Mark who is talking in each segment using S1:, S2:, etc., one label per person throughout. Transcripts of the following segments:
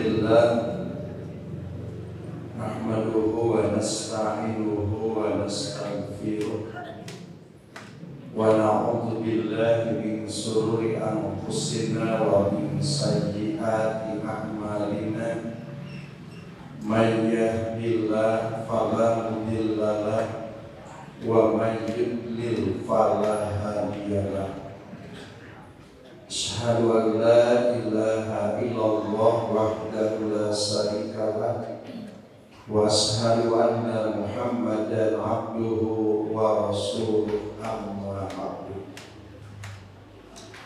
S1: Alhamdulillah nahmaduhu wa nasta'inuhu wa nastaghfiruh wa na'udzu billahi min shururi anfusina wa min sayyiati a'malina may yahdihillahu fala mudilla lahu wa may yudlil fala hadiya lahu. Asyhadu an la ilaha illallah wahdahu la syarika lah wa asyhadu anna Muhammadan abduhu wa rasuluh amma ba'du.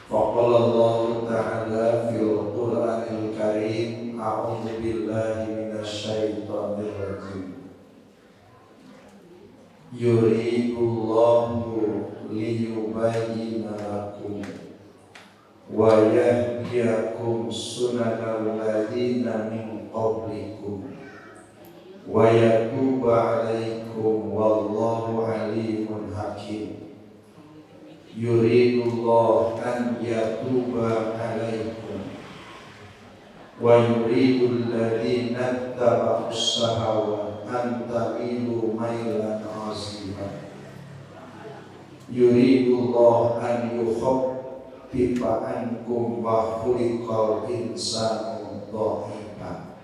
S1: Faqala Allah ta'ala fil Qur'anil Karim a'udzu billahi minasyaitonir rajim. Yuridullahu liyubayyina lakum wa yahdiyakum sunanal ladzina min qablikum wa yatuba 'alaikum wallahu 'alimun hakim. Yuridullahu an yatuba 'alaikum wa yuridul ladzina taba'us shahawat an tamilu mailan 'azima. Yuridullahu an yukhaffifa ankum wa khuliqal insanu dha'ifa.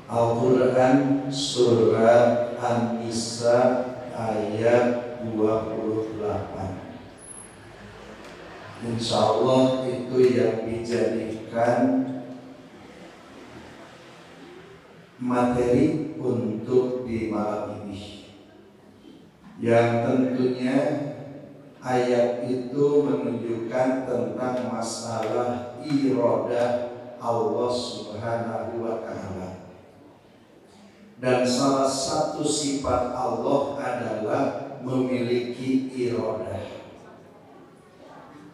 S1: Al-Quran Surah An-Nisa ayat 28. Insyaallah itu yang dijadikan materi untuk di malam ini, yang tentunya ayat itu menunjukkan tentang masalah iradah Allah Subhanahu wa Ta'ala. Dan salah satu sifat Allah adalah memiliki iradah.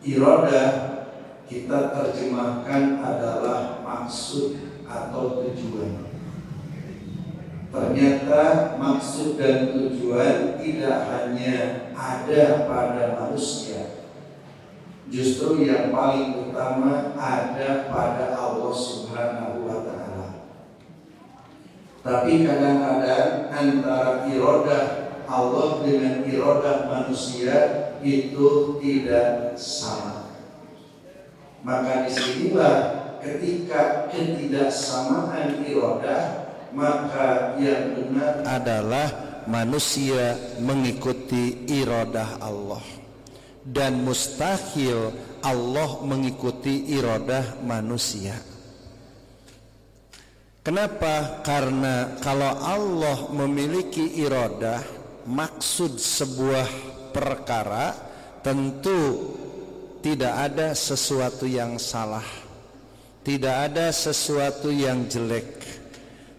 S1: Iradah kita terjemahkan adalah maksud atau tujuan. Ternyata maksud dan tujuan tidak hanya ada pada manusia. Justru yang paling utama ada pada Allah Subhanahu wa Ta'ala. Tapi kadang-kadang antara iradah Allah dengan iradah manusia itu tidak sama. Maka disinilah ketika ketidaksamaan iradah, maka yang benar adalah manusia mengikuti iradah Allah, dan mustahil Allah mengikuti iradah manusia. Kenapa? Karena kalau Allah memiliki iradah, maksud sebuah perkara, tentu tidak ada sesuatu yang salah, tidak ada sesuatu yang jelek.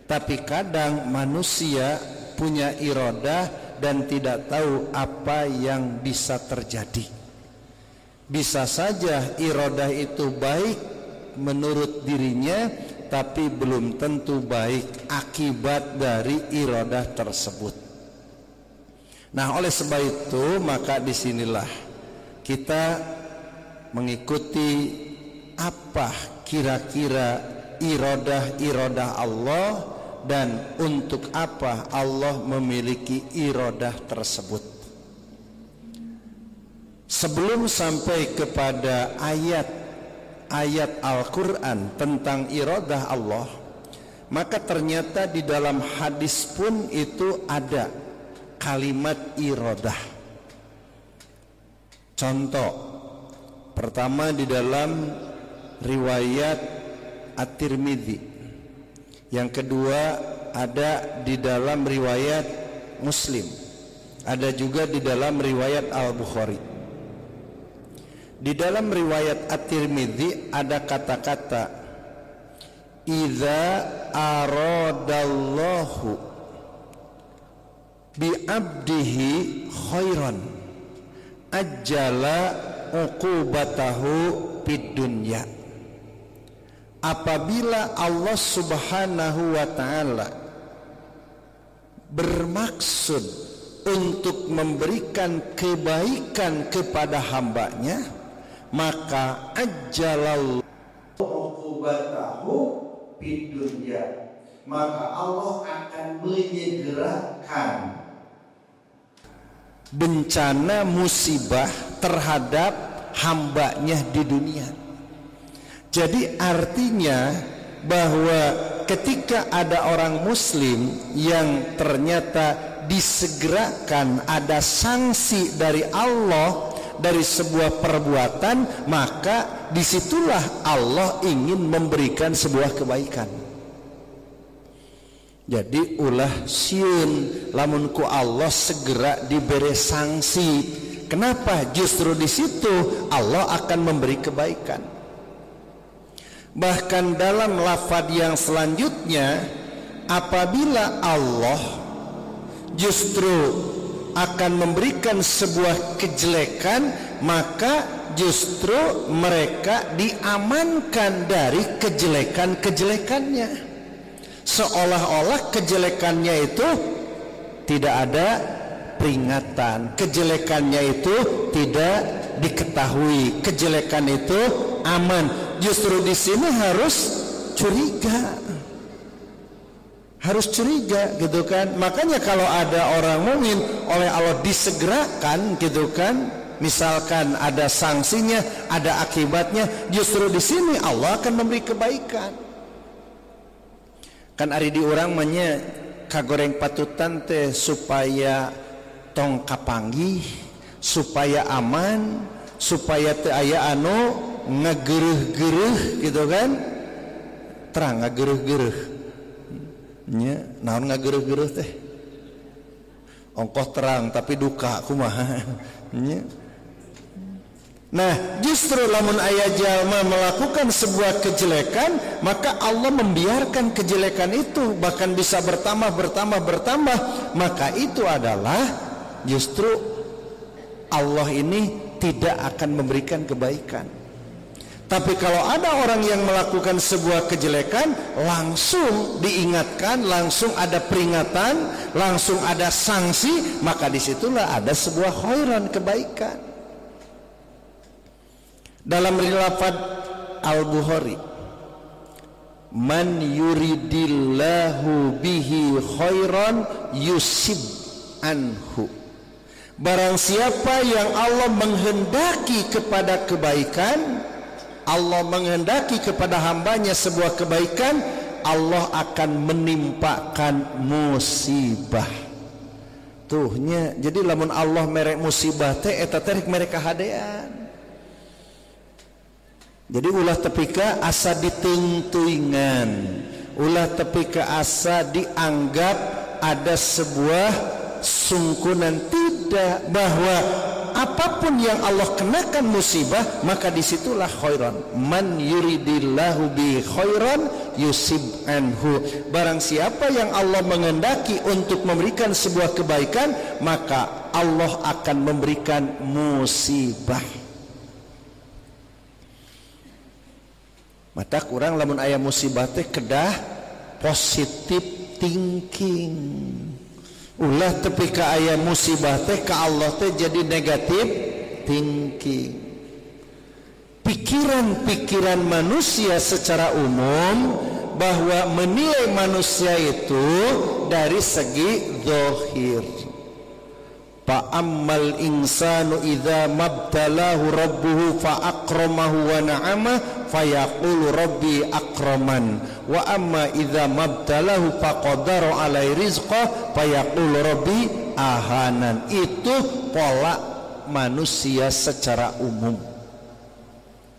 S1: Tapi kadang manusia punya iradah dan tidak tahu apa yang bisa terjadi. Bisa saja iradah itu baik menurut dirinya, tapi belum tentu baik akibat dari iradah tersebut. Nah, oleh sebab itu maka disinilah kita mengikuti apa kira-kira iradah Allah dan untuk apa Allah memiliki iradah tersebut. Sebelum sampai kepada ayat Al-Quran tentang iradah Allah, maka ternyata di dalam hadis pun itu ada kalimat iradah. Contoh pertama di dalam riwayat At-Tirmidzi, yang kedua ada di dalam riwayat Muslim, ada juga di dalam riwayat Al-Bukhari. Di dalam riwayat At-Tirmidzi ada kata-kata idza aradallahu bi abdihi khairan ajjala uqubatahu fid dunya. Apabila Allah Subhanahu wa Ta'ala bermaksud untuk memberikan kebaikan kepada hambanya, maka ajjalallahu uqubatahu fid dunya, maka Allah akan menyegerakan bencana musibah terhadap hambanya di dunia. Jadi artinya bahwa ketika ada orang muslim yang ternyata disegerakan ada sanksi dari Allah dari sebuah perbuatan, maka disitulah Allah ingin memberikan sebuah kebaikan. Jadi ulah sieun lamun ku Allah segera diberi sanksi. Kenapa? Justru di situ Allah akan memberi kebaikan. Bahkan dalam lafaz yang selanjutnya, apabila Allah justru akan memberikan sebuah kejelekan, maka justru mereka diamankan dari kejelekan-kejelekannya. Seolah-olah kejelekannya itu tidak ada peringatan, kejelekannya itu tidak diketahui, kejelekan itu aman. Justru di sini harus curiga, gitu kan. Makanya kalau ada orang mukmin oleh Allah disegerakan, gitu kan, misalkan ada sanksinya, ada akibatnya, justru di sini Allah akan memberi kebaikan. Kan ari di urang manya kagoreng patutan teh supaya tong kapanggih, supaya aman, supaya teu aya anu ngagereuh-gereuh, gitu kan. Terang ngagereuh-gereuh nya, naon ngagereuh-gereuh teh? Ongkoh terang tapi duka kumaha nya. Nah, justru lamun aya jalma melakukan sebuah kejelekan, maka Allah membiarkan kejelekan itu bahkan bisa bertambah, maka itu adalah justru Allah ini tidak akan memberikan kebaikan. Tapi kalau ada orang yang melakukan sebuah kejelekan, langsung diingatkan, langsung ada peringatan, langsung ada sanksi, maka disitulah ada sebuah khairan, kebaikan. Dalam lafaz Al-Bukhari, man yuridillahu bihi khairan yusib anhu. Barang siapa yang Allah menghendaki kepada kebaikan, Allah menghendaki kepada hambanya sebuah kebaikan, Allah akan menimpakan musibah. Tuhnya, jadi lamun Allah merek musibah teh eta teh merek kahadean. Jadi ulah tepika asa ditengtuingan, ulah tepika asa dianggap ada sebuah sungkunan, tidak, bahwa apapun yang Allah kenakan musibah maka disitulah khairan. Man yuridillahu bi khairan yusib anhu. Barang siapa yang Allah menghendaki untuk memberikan sebuah kebaikan, maka Allah akan memberikan musibah. Mata kurang lamun aya musibah teh kedah positif thinking. Ulah tepi ka aya musibah teh ka Allah teh jadi negatif thinking. Pikiran-pikiran manusia secara umum bahwa menilai manusia itu dari segi zahir. Fa'ammal insanu idza mabtalahu rabbuhu fa'akramahu wa na'ama fayaqulu rabbi akraman wa amma idza mabtalahu faqadara alai rizqa fayaqulu rabbi ahanan. Itu pola manusia secara umum.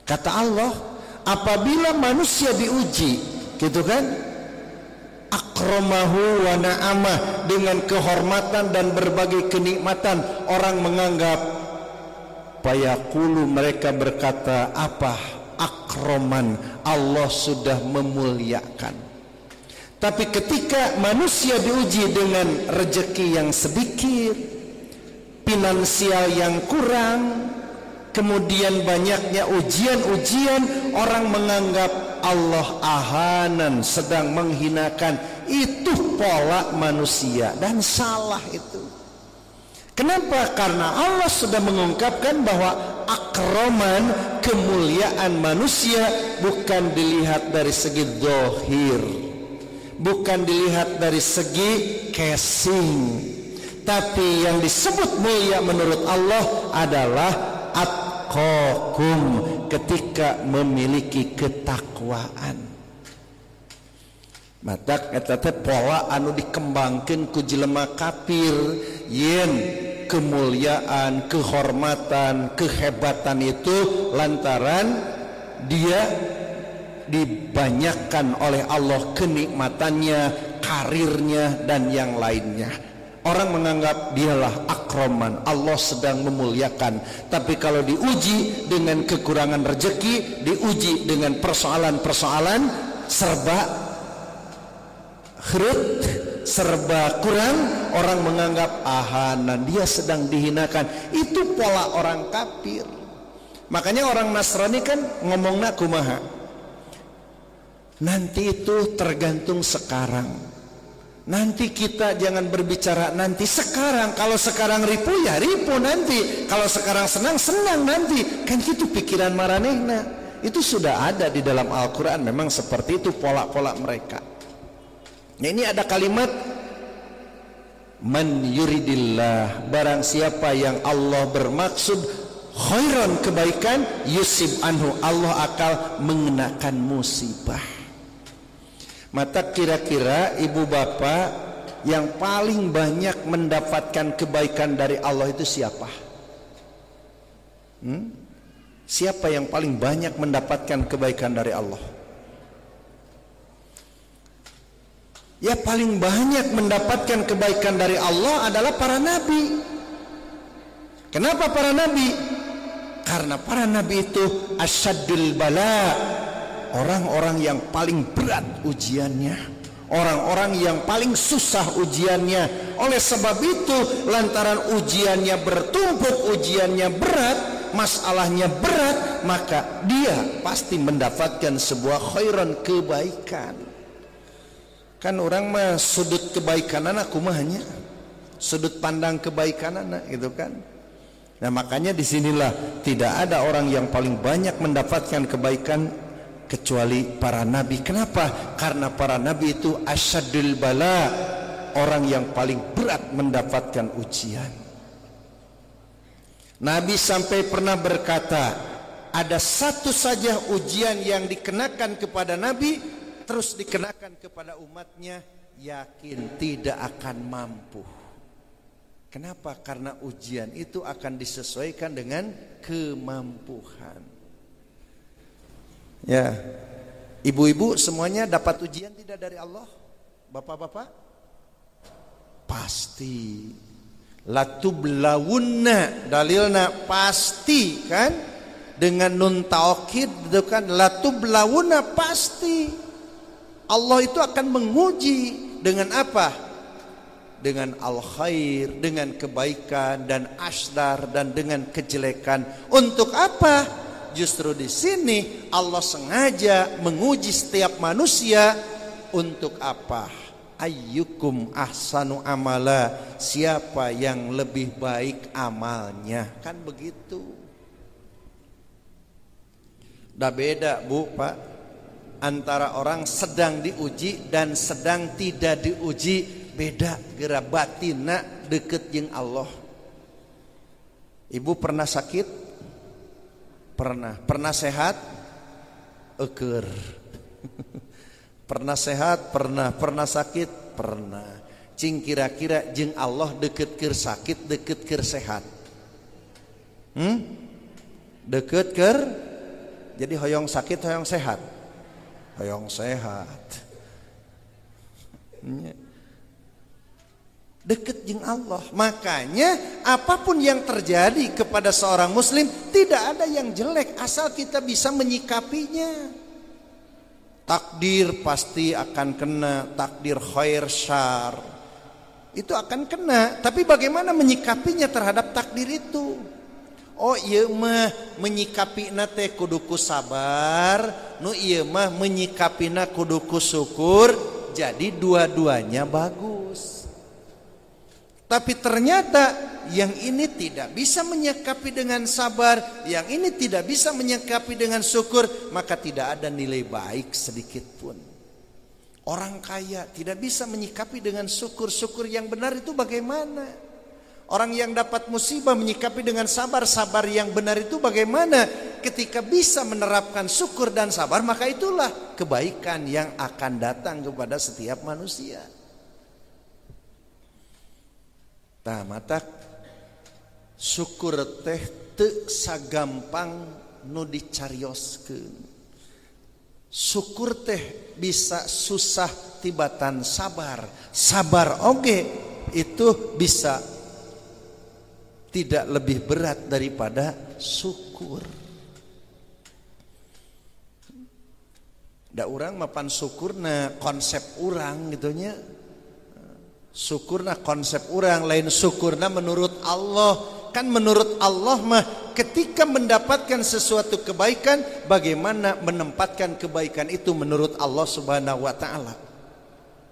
S1: Kata Allah, apabila manusia diuji, gitu kan, akramahu wa na'amah, dengan kehormatan dan berbagai kenikmatan, orang menganggap, fayaqulu, mereka berkata, apa? Akraman, Allah sudah memuliakan. Tapi ketika manusia diuji dengan rezeki yang sedikit, finansial yang kurang, kemudian banyaknya ujian-ujian, orang menganggap Allah ahanan, sedang menghinakan. Itu pola manusia dan salah itu. Kenapa? Karena Allah sudah mengungkapkan bahwa
S2: akroman, kemuliaan manusia bukan dilihat dari segi zahir, bukan dilihat dari segi casing, tapi yang disebut mulia menurut Allah adalah atqakum, ketika memiliki ketakwaan. Matak eta teh pola anu dikembangkeun ku jelema kafir, yen kemuliaan, kehormatan, kehebatan itu lantaran dia dibanyakan oleh Allah kenikmatannya, karirnya dan yang lainnya. Orang menganggap dialah akroman, Allah sedang memuliakan. Tapi kalau diuji dengan kekurangan rezeki, diuji dengan persoalan-persoalan serba heret, serba kurang, orang menganggap ahanan dia sedang dihinakan. Itu pola orang kafir. Makanya orang Nasrani kan ngomongna kumaha, nanti itu tergantung sekarang. Nanti kita jangan berbicara nanti, sekarang. Kalau sekarang ripu ya ripu nanti, kalau sekarang senang senang nanti. Kan itu pikiran maranehna. Itu sudah ada di dalam Al-Quran. Memang seperti itu pola-pola mereka. Nah, ini ada kalimat man yuridillah, barang siapa yang Allah bermaksud khairan, kebaikan, yusib anhu, Allah akan mengenakan musibah. Mata kira-kira ibu bapak yang paling banyak mendapatkan kebaikan dari Allah itu siapa? Siapa yang paling banyak mendapatkan kebaikan dari Allah? Ya, paling banyak mendapatkan kebaikan dari Allah adalah para nabi. Kenapa para nabi? Karena para nabi itu asyaddul bala, orang-orang yang paling berat ujiannya, orang-orang yang paling susah ujiannya. Oleh sebab itu, lantaran ujiannya bertumpuk, ujiannya berat, masalahnya berat, maka dia pasti mendapatkan sebuah khairan, kebaikan. Kan orang mah sudut kebaikan anak kumahnya, sudut pandang kebaikan anak gitu kan. Nah, makanya disinilah tidak ada orang yang paling banyak mendapatkan kebaikan kecuali para nabi. Kenapa? Karena para nabi itu asyadul bala, orang yang paling berat mendapatkan ujian. Nabi sampai pernah berkata, ada satu saja ujian yang dikenakan kepada nabi terus dikenakan kepada umatnya, yakin tidak akan mampu. Kenapa? Karena ujian itu akan disesuaikan dengan kemampuan. Ya, ibu-ibu semuanya dapat ujian tidak dari Allah? Bapak-bapak? Pasti. Latublawunna, dalilna pasti kan? Dengan nun taukid itu kan, latublawunna pasti. Allah itu akan menguji dengan apa? Dengan al-khair, dengan kebaikan dan asdar, dan dengan kejelekan. Untuk apa? Justru di sini Allah sengaja menguji setiap manusia. Untuk apa? Ayyukum ahsanu amala, siapa yang lebih baik amalnya. Kan begitu. Dah beda bu, pak, antara orang sedang diuji dan sedang tidak diuji. Beda, geura batinna deket jeung Allah. Ibu pernah sakit? Pernah. Pernah sehat? Eukeur. Pernah sehat? Pernah. Pernah sakit? Pernah. Cing kira-kira jeung Allah deket keur sakit, deket keur sehat? Deket keur, jadi hoyong sakit, hoyong sehat. Hoyong sehat. Dekat jeung Allah. Makanya apapun yang terjadi kepada seorang muslim, tidak ada yang jelek asal kita bisa menyikapinya. Takdir pasti akan kena, takdir khair syar itu akan kena. Tapi bagaimana menyikapinya terhadap takdir itu? Oh ieu mah menyikapina teh kudu ku sabar, nu ieu mah menyikapina kudu ku syukur. Jadi dua-duanya bagus. Tapi ternyata yang ini tidak bisa menyikapi dengan sabar, yang ini tidak bisa menyikapi dengan syukur, maka tidak ada nilai baik sedikit pun. Orang kaya tidak bisa menyikapi dengan syukur. Syukur yang benar itu bagaimana? Orang yang dapat musibah menyikapi dengan sabar. Sabar yang benar itu bagaimana? Ketika bisa menerapkan syukur dan sabar, maka itulah kebaikan yang akan datang kepada setiap manusia. Tah matak syukur teh teu sagampang nu dicarioskeun. Syukur teh bisa susah tibatan sabar. Sabar oge itu bisa tidak lebih berat daripada syukur. Da urang mapan syukurna konsep urang gitunya. Syukurna konsep orang, lain syukurna menurut Allah. Kan menurut Allah mah ketika mendapatkan sesuatu kebaikan, bagaimana menempatkan kebaikan itu menurut Allah Subhanahu wa taala.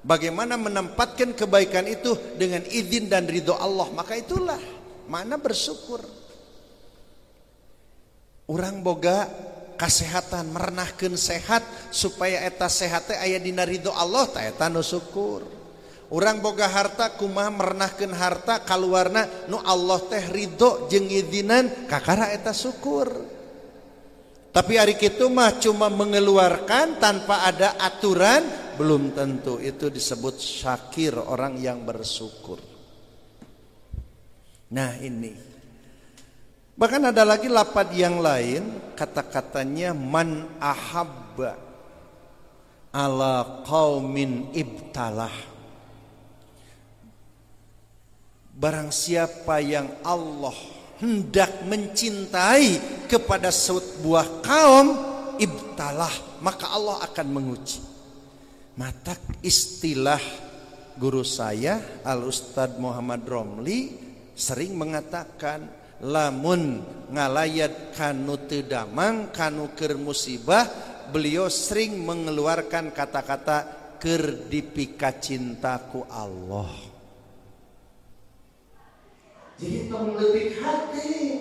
S2: Bagaimana menempatkan kebaikan itu dengan izin dan ridho Allah, maka itulah makna bersyukur. Urang boga kasehatan, merenahkeun sehat supaya eta sehat teh aya dina ridho Allah, tah eta nu syukur. Urang boga harta kumaha merenahkeun harta kaluarna nu Allah teh ridho jeung izinan, kakara eta syukur. Tapi ari kitu mah cuma mengeluarkan tanpa ada aturan, belum tentu itu disebut syakir, orang yang bersyukur. Nah ini. Bahkan ada lagi lafaz yang lain, kata-katanya man ahabba ala qaumin ibtalah. Barang siapa yang Allah hendak mencintai kepada sebuah kaum, ibtalah, maka Allah akan menguji. Mata istilah guru saya Al-Ustadz Muhammad Romli sering mengatakan, lamun ngalayat kanu teu damang, kanu keur musibah, beliau sering mengeluarkan kata-kata keur dipika cintaku Allah.
S1: Jadi tong leutik hati.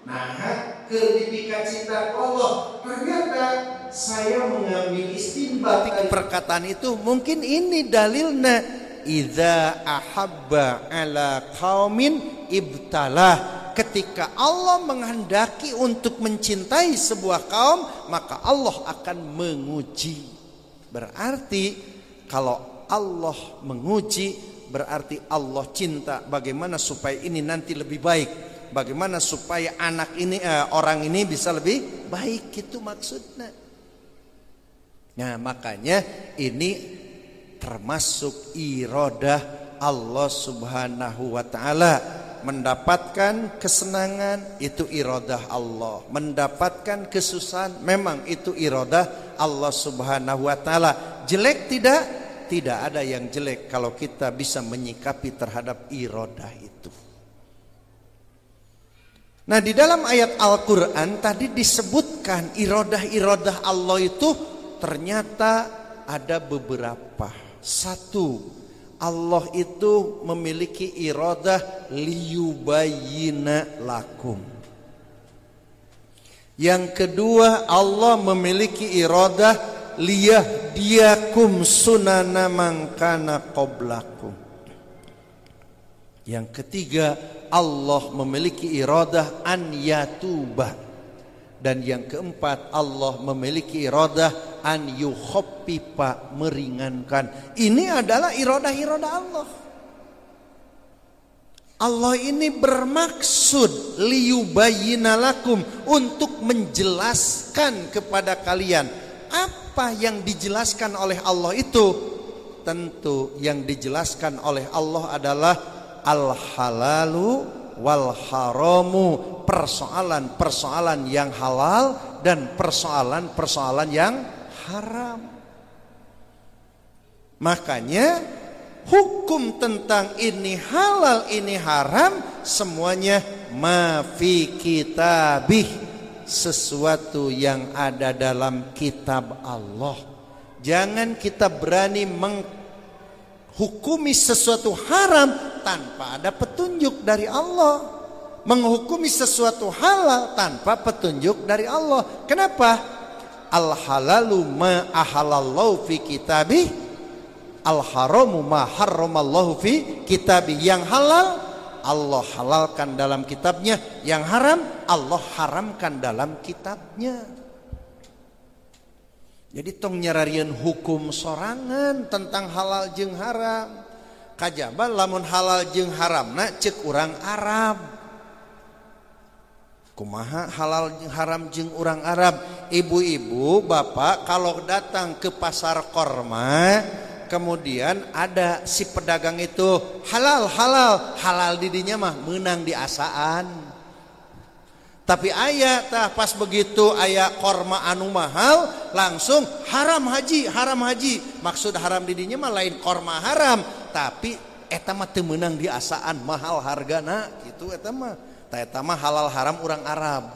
S1: Nah, ketika cinta Allah, ternyata saya mengambil istinbat
S2: perkataan itu. Mungkin ini dalilnya, idza ahabba ala qaumin ibtalah. Ketika Allah menghendaki untuk mencintai sebuah kaum, maka Allah akan menguji. Berarti kalau Allah menguji, berarti Allah cinta. Bagaimana supaya ini nanti lebih baik, bagaimana supaya anak ini orang ini bisa lebih baik, itu maksudnya. Nah makanya ini termasuk iradah Allah Subhanahu wa ta'ala. Mendapatkan kesenangan itu iradah Allah, mendapatkan kesusahan memang itu iradah Allah Subhanahu wa ta'ala. Jelek tidak? Tidak ada yang jelek kalau kita bisa menyikapi terhadap iradah itu. Nah di dalam ayat Al-Quran tadi disebutkan iradah-iradah Allah itu ternyata ada beberapa. Satu, Allah itu memiliki iradah liyubayyina lakum. Yang kedua, Allah memiliki iradah liyahdiyakum sunana man kana qablakum. Yang ketiga, Allah memiliki iradah an yatuba. Dan yang keempat, Allah memiliki iradah an yukhaffifa, meringankan. Ini adalah iradah-iradah Allah. Allah ini bermaksud liyubayyina lakum, untuk menjelaskan kepada kalian. Apa yang dijelaskan oleh Allah itu? Tentu yang dijelaskan oleh Allah adalah al-halalu wal haramu, persoalan-persoalan yang halal dan persoalan-persoalan yang haram. Makanya hukum tentang ini halal ini haram semuanya ma fi kitabih, sesuatu yang ada dalam kitab Allah. Jangan kita berani menghukumi sesuatu haram tanpa ada petunjuk dari Allah, menghukumi sesuatu halal tanpa petunjuk dari Allah. Kenapa? Al halalu ma ahalallahu fi kitabih, al haramu ma harramallahu fi kitabih. Yang halal Allah halalkan dalam kitabnya, yang haram Allah haramkan dalam kitabnya. Jadi tong nyararieun hukum sorangan tentang halal jeung haram. Kajaba lamun halal jeung haramna ceuk urang Arab. Kumaha halal jeung haram jeung urang Arab? Ibu-ibu, bapak kalau datang ke pasar korma, kemudian ada si pedagang itu halal didinya mah menang di asaan. Tapi aya tah pas begitu aya korma anu mahal langsung haram haji. Maksud haram didinya mah lain korma haram, tapi eta mah teu meunang di asaan, mahal hargana gitu eta mah. Tah eta mah halal haram urang Arab.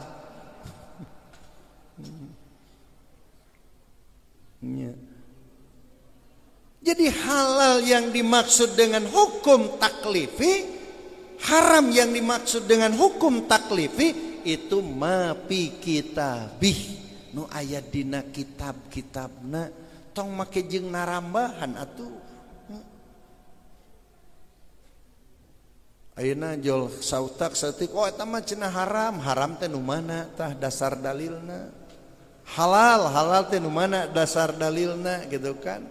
S2: Jadi halal yang dimaksud dengan hukum taklifi, haram yang dimaksud dengan hukum taklifi itu mapi kitabih nu aya dina kitab-kitabna, tong make jeung narambahan atuh. Ayeuna jol sautak oh eta mah cenah haram teh nu mana tah dasar dalilna, halal teh nu mana dasar dalilna gitu kan.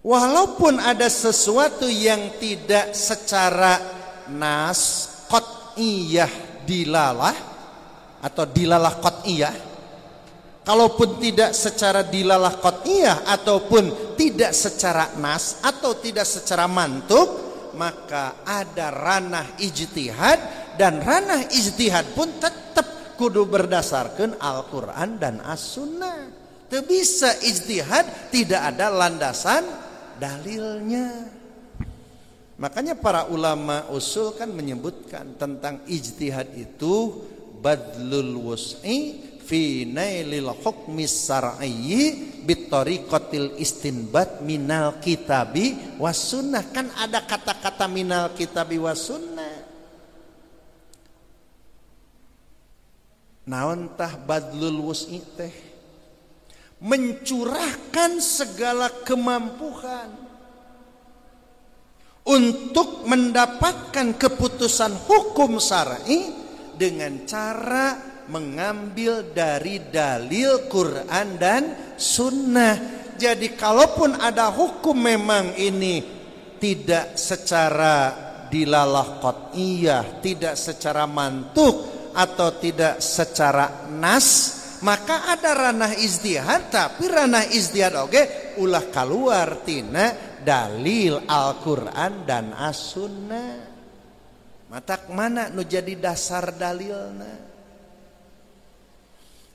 S2: Walaupun ada sesuatu yang tidak secara nas qat'iyah dilalah atau dilalah qat'iyah, kalaupun tidak secara dilalah qat'iyah ataupun tidak secara nas atau tidak secara mantuk, maka ada ranah ijtihad, dan ranah ijtihad pun tetap kudu berdasarkan Al-Quran dan As-Sunnah. Teu bisa ijtihad tidak ada landasan dalilnya. Makanya para ulama usul kan menyebutkan tentang ijtihad itu badlul wus'i fi nailil hukmi syar'i bitariqatil istinbat minal kitabi was sunnah. Kan ada kata-kata minal kitabi was sunnah. Naon tah badlul wus'i teh? Mencurahkan segala kemampuan untuk mendapatkan keputusan hukum syar'i dengan cara mengambil dari dalil Quran dan Sunnah. Jadi kalaupun ada hukum memang ini tidak secara dilalah qat'iyah, tidak secara mantuk atau tidak secara nas, maka ada ranah ijtihad, tapi ranah ijtihad oge ulah kaluar tina dalil Al-Quran dan As-Sunnah. Matak mana nu jadi dasar dalilna?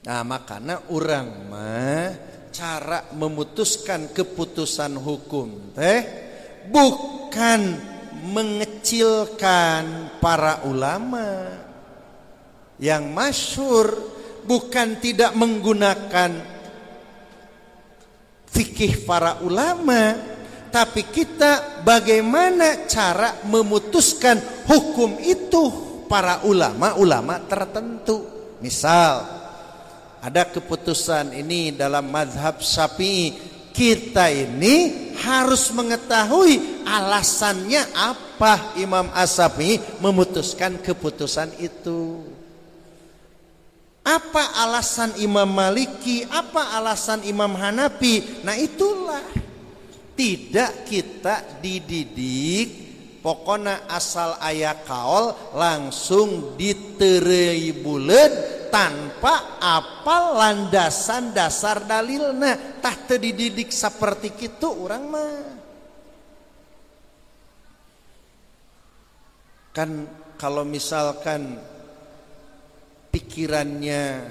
S2: Nah makanya urang mah cara memutuskan keputusan hukum teh bukan mengecilkan para ulama yang masyhur, bukan tidak menggunakan fikih para ulama, tapi kita bagaimana cara memutuskan hukum itu para ulama tertentu. Misal ada keputusan ini dalam mazhab Syafi'i, kita ini harus mengetahui alasannya apa Imam As-Syafi'i memutuskan keputusan itu. Apa alasan Imam Maliki, apa alasan Imam Hanafi. Nah itulah, tidak kita dididik pokona asal aya kaol langsung diterei buleud tanpa apa landasan dasar dalilna. Tah teu dididik saperti kitu urang mah. Kan kalau misalkan pikirannya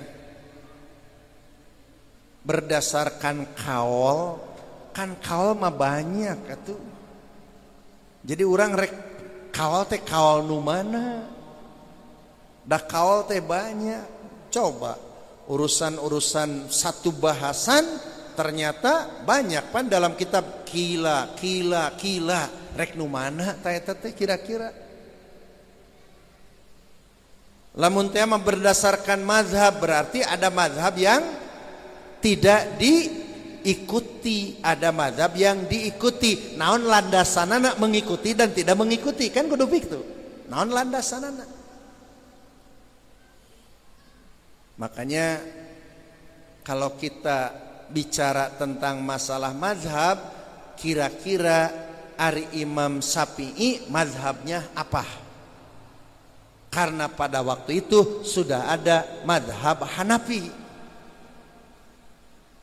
S2: berdasarkan kaol, kan kaol mah banyak atuh. Jadi orang rek kaol teh kaol nu mana? Da kaol teh banyak. Coba urusan-urusan satu bahasan ternyata banyak pan dalam kitab kila rek nu mana ta eta teh kira-kira. Lamun teh mah berdasarkan mazhab berarti ada mazhab yang tidak diikuti, ada mazhab yang diikuti. Naon landasanana mengikuti dan tidak mengikuti, kan kudu begitu. Naon landasanana? Makanya kalau kita bicara tentang masalah mazhab, kira-kira ari Imam Syafi'i mazhabnya apa? Karena pada waktu itu sudah ada mazhab Hanafi.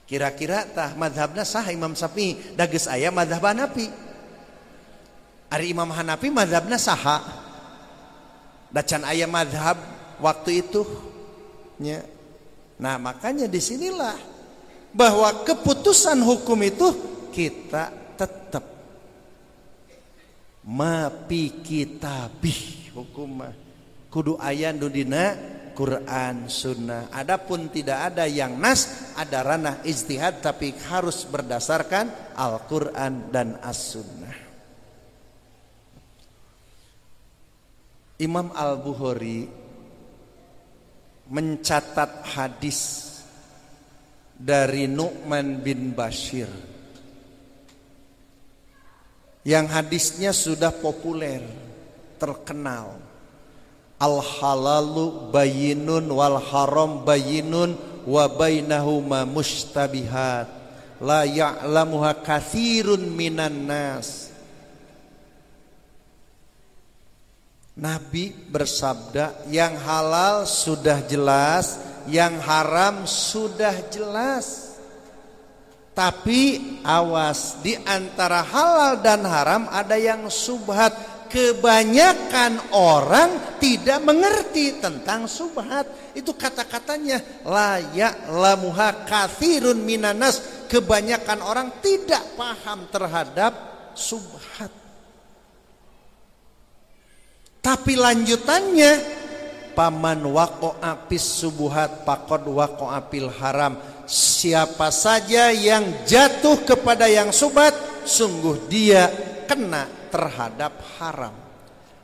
S2: Kira-kira tah mazhabna sah Imam Syafi'i, da geus aya mazhab Hanafi. Ari Imam Hanafi mazhabna saha? Da can aya mazhab waktu itu nya. Nah, makanya disinilah bahwa keputusan hukum itu kita tetap mapi kitabih, hukum kudu aya nu dina Quran sunnah. Adapun tidak ada yang nas, ada ranah ijtihad, tapi harus berdasarkan Al-Quran dan As-Sunnah. Imam Al-Bukhari mencatat hadis dari Nu'man bin Bashir yang hadisnya sudah populer, terkenal. Al-halalu bayyinun wal haram bayyinun wa bainahuma mushtabihat la ya'lamuha katsirun minan nas. Nabi bersabda, yang halal sudah jelas, yang haram sudah jelas. Tapi awas, di antara halal dan haram ada yang subhat. Kebanyakan orang tidak mengerti tentang subhat. Itu kata-katanya, la ya'lamuha katsirun minanas. Kebanyakan orang tidak paham terhadap subhat. Tapi lanjutannya, paman waqa'a fis subuhat faqad waqa'a fil haram. Siapa saja yang jatuh kepada yang subhat, sungguh dia kena terhadap haram.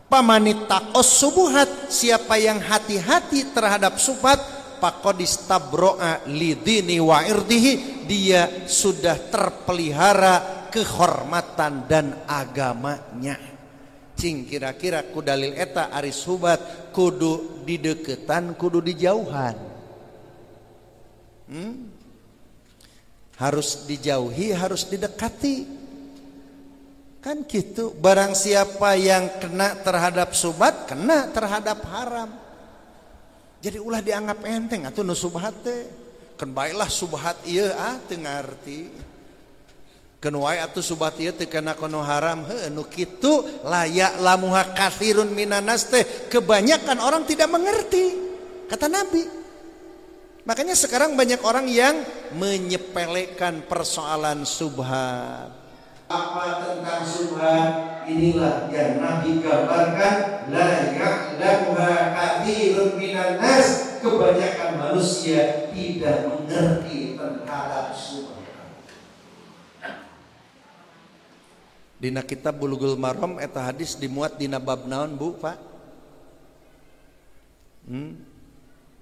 S2: Pamanittaqos subuhat, siapa yang hati-hati terhadap subhat, faqad istabro'a lidini wa irdihi, dia sudah terpelihara kehormatan dan agamanya. Cing kira-kira ku dalil eta ari subhat kudu di deketan, kudu di jauhan. Harus dijauhi, harus didekati. Kan gitu. Barang siapa yang kena terhadap subhat, kena terhadap haram. Jadi ulah dianggap enteng atuh nu subhat teh. Keun baelah subhat ieu teu ngarti. Keun wae atuh subhat ieu teu kana kono haram. Heuh nu kitu layak lamuha katsirun minanas teh. Kebanyakan orang tidak mengerti kata Nabi. Makanya sekarang banyak orang yang menyepelekan persoalan subhat.
S1: Apa tentang subhat? Inilah yang Nabi gambarkan, la ya'lamuha katsirun minan nas. Kebanyakan manusia tidak mengerti terhadap subhat.
S2: Dina kitab Bulughul Maram eta hadis dimuat dina bab naon Bu, Pak?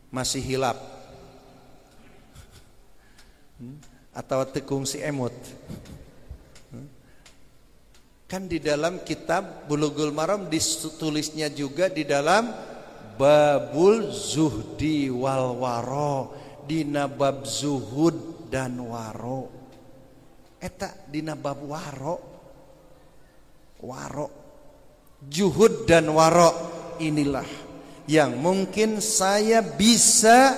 S2: Masih hilap. Atau tekung si emut. Kan di dalam kitab Bulughul Maram ditulisnya juga di dalam babul zuhdi wal waro, dina bab zuhud dan waro. Eta dina bab waro. Juhud dan waro, inilah yang mungkin saya bisa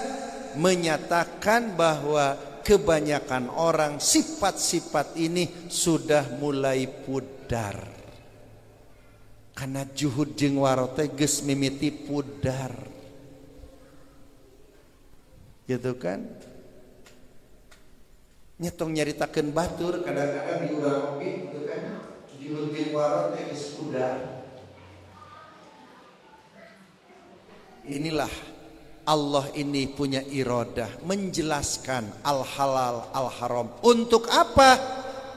S2: menyatakan bahwa kebanyakan orang sifat-sifat ini sudah mulai pudar. Karena juhud jeung waro teh geus mimiti pudar. Gitu kan? Nyetong nyaritakeun batur kadang-kadang di urang kopi gitu kan. Juhud jeung waro teh geus pudar. Inilah Allah ini punya iradah menjelaskan al-halal al-haram. Untuk apa?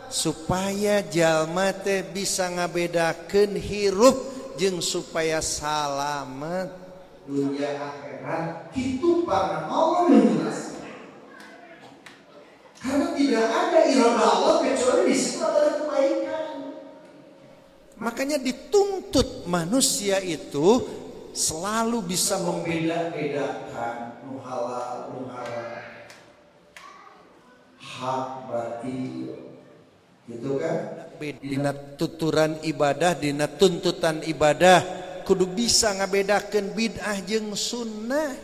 S2: Supaya jalma teh bisa ngabedakeun hirup jeung supaya salamet
S1: dunia akhirat. Itu karena Allah menjelaskan. Karena tidak ada iradah Allah kecuali di situ ada kebaikan.
S2: Makanya dituntut manusia itu selalu bisa
S1: membeda-bedakan nu halal, nu haram, hak batil, gitu kan?
S2: Dina tuturan ibadah, dina tuntutan ibadah, kudu bisa ngabedakeun bid'ah jeung sunnah.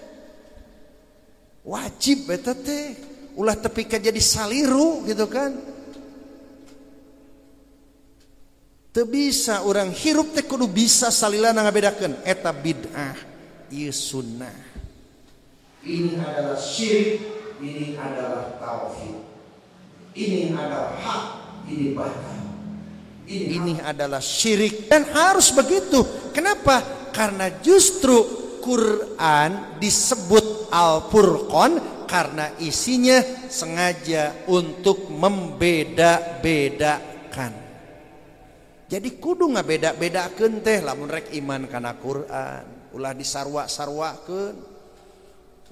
S2: Wajib eta teh, ulah tepi ka jadi saliru gitu kan? Teu bisa orang hirup teh kudu bisa salilana ngabedakeun eta bid'ah, ieu sunnah.
S1: Ini adalah syirik, ini adalah tauhid. Ini adalah hak, ini batil.
S2: Ini adalah syirik dan harus begitu. Kenapa? Karena justru Quran disebut Al-Furqan karena isinya sengaja untuk membeda-bedakan. Jadi kudu ngabeda-bedakeun teh lamun rek iman kana Quran, ulah disarwa-sarwakeun.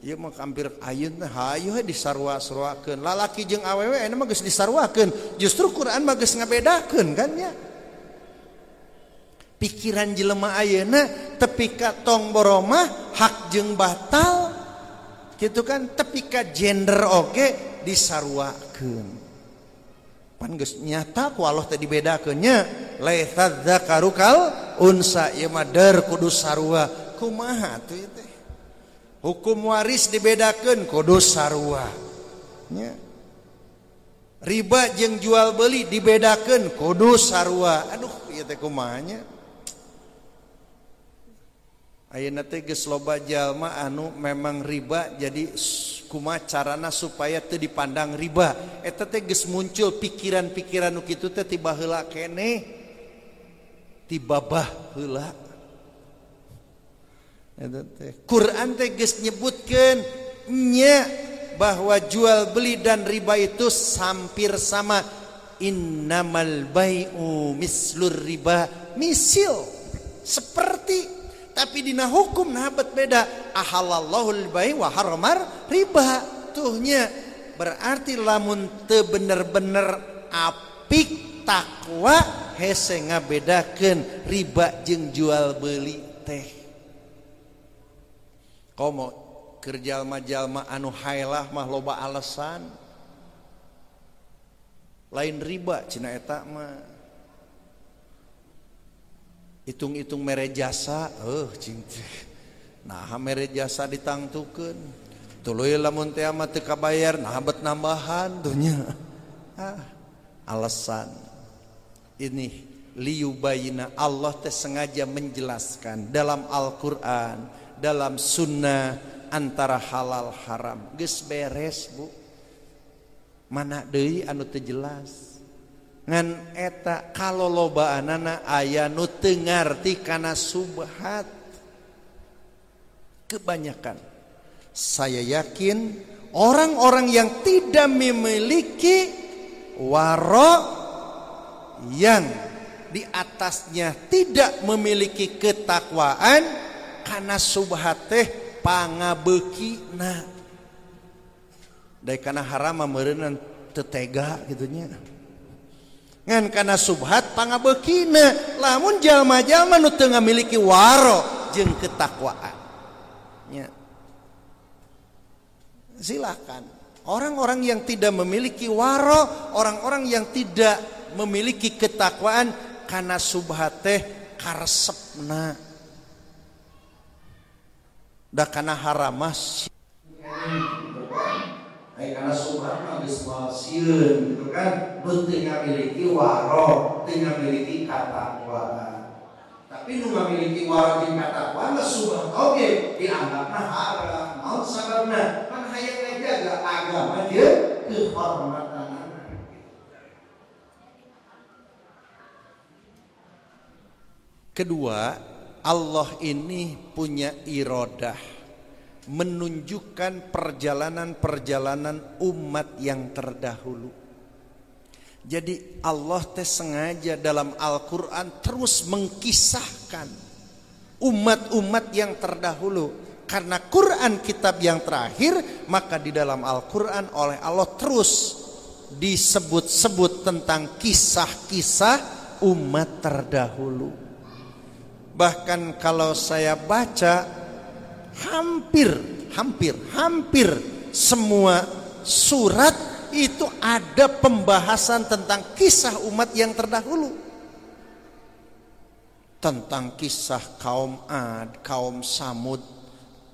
S2: Ieu mah hampir ayeuna teh hayu disarwa-sarwakeun. Lalaki jeung awewe aya mah geus disarwakeun. Justru Quran mah geus ngabedakeun kan nya. Pikiran jelema ayeuna tepi ka tong boromah hak jeung batal. Gitu kan, tepi ka gender oge disarwakeun. Pan geus nyata ku Allah teh dibedakeun nya. Laitsaz zakaru kal unsa, ieu mah der kudu sarua. Kumaha tuh ieu teh? Hukum waris dibedakeun kudu sarua. Nya. Riba jeung jual beli dibedakeun kudu sarua. Aduh, ieu teh kumaha nya? Ayeuna teh geus loba jalma anu memang riba jadi kumaha carana supaya teu dipandang riba. Eta teh geus muncul pikiran-pikiran nu kitu teh tiba heula keneh. Tibabah heula. Eta teh Quran teh geus nyebutkeun nya bahwa jual beli dan riba itu hampir sama. Innamal bai'u mislur riba, misil seperti. Tapi dina hukum nahabat beda. Ahalallahul bai' wa haramar riba. Tuhnya berarti lamun teu bener-bener apik takwa hese ngabedakeun riba jeung jual beli teh. Komo keur jalma-jalma anu haelah mah loba alasan. Lain riba cenah eta mah. Hitung-hitung mere jasa, cinta. Nah, mere jasa ditangtukeun. Tuluy lamun teh mah teu kabayar, nah bet nambahan dunya. Alasan. Ini liyubayina, Allah teh sengaja menjelaskan dalam Al-Qur'an, dalam sunnah antara halal haram. Geus beres, Bu. Mana deui anu teu jelas? Ngan eta kalolobaanana aya nu teu ngarti kana subhat. Kebanyakan saya yakin orang-orang yang tidak memiliki waro, yang di atasnya tidak memiliki ketakwaan, kana subhat teh pangabeukina. Da kana haram meureun teu tega kitu nya. Ngan kana subhat pangabeukina, lamun jalma-jalma nu teu ngamiliki waro jeung ketakwaan. Ya. Silakan. Orang-orang yang tidak memiliki waro, orang-orang yang tidak memiliki ketakwaan kana subhat teh karesepna. Da kana haramah karena subhat mah geus sieun gitu kan, teu ngamiliki waro, teu ngamiliki katakwaan. Tapi nu ngamiliki waro jeung katakwaan mah subhat oge dianggapna haram. Naon sababna? Kan hayang ngajaga agama jeung kehormatanana. Kedua, Allah ini punya iradah. menunjukkan perjalanan-perjalanan umat yang terdahulu. Jadi Allah teh sengaja dalam Al-Quran terus mengkisahkan umat-umat yang terdahulu. Karena Quran kitab yang terakhir, maka di dalam Al-Quran oleh Allah terus disebut-sebut tentang kisah-kisah umat terdahulu. Bahkan kalau saya baca hampir semua surat itu ada pembahasan tentang kisah umat yang terdahulu. Tentang kisah kaum Ad, kaum Samud,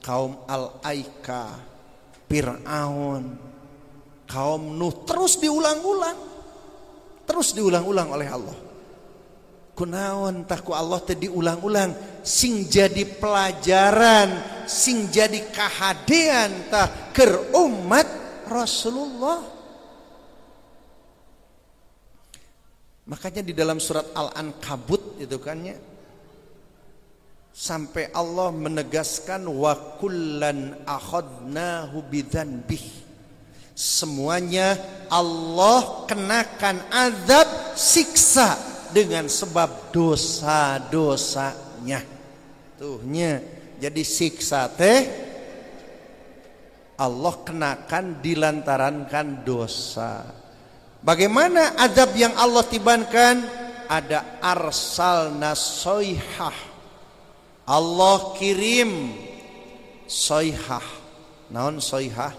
S2: kaum Al-Aika, Fir'aun, kaum Nuh, terus diulang-ulang oleh Allah. Kunaon tah ku Allah teh diulang-ulang sing jadi pelajaran, sing jadi kahadean tah keur umat Rasulullah. Makanya di dalam surat Al-Ankabut itu kan ya, sampai Allah menegaskan wa kullan akhadnahu bidzanbih. Semuanya Allah kenakan azab, siksa dengan sebab dosa-dosanya. Tuhnya, jadi siksa teh Allah kenakan dilantarankan dosa. Bagaimana azab yang Allah tibankan? Ada arsalna soihah, Allah kirim soihah. Naon soihah?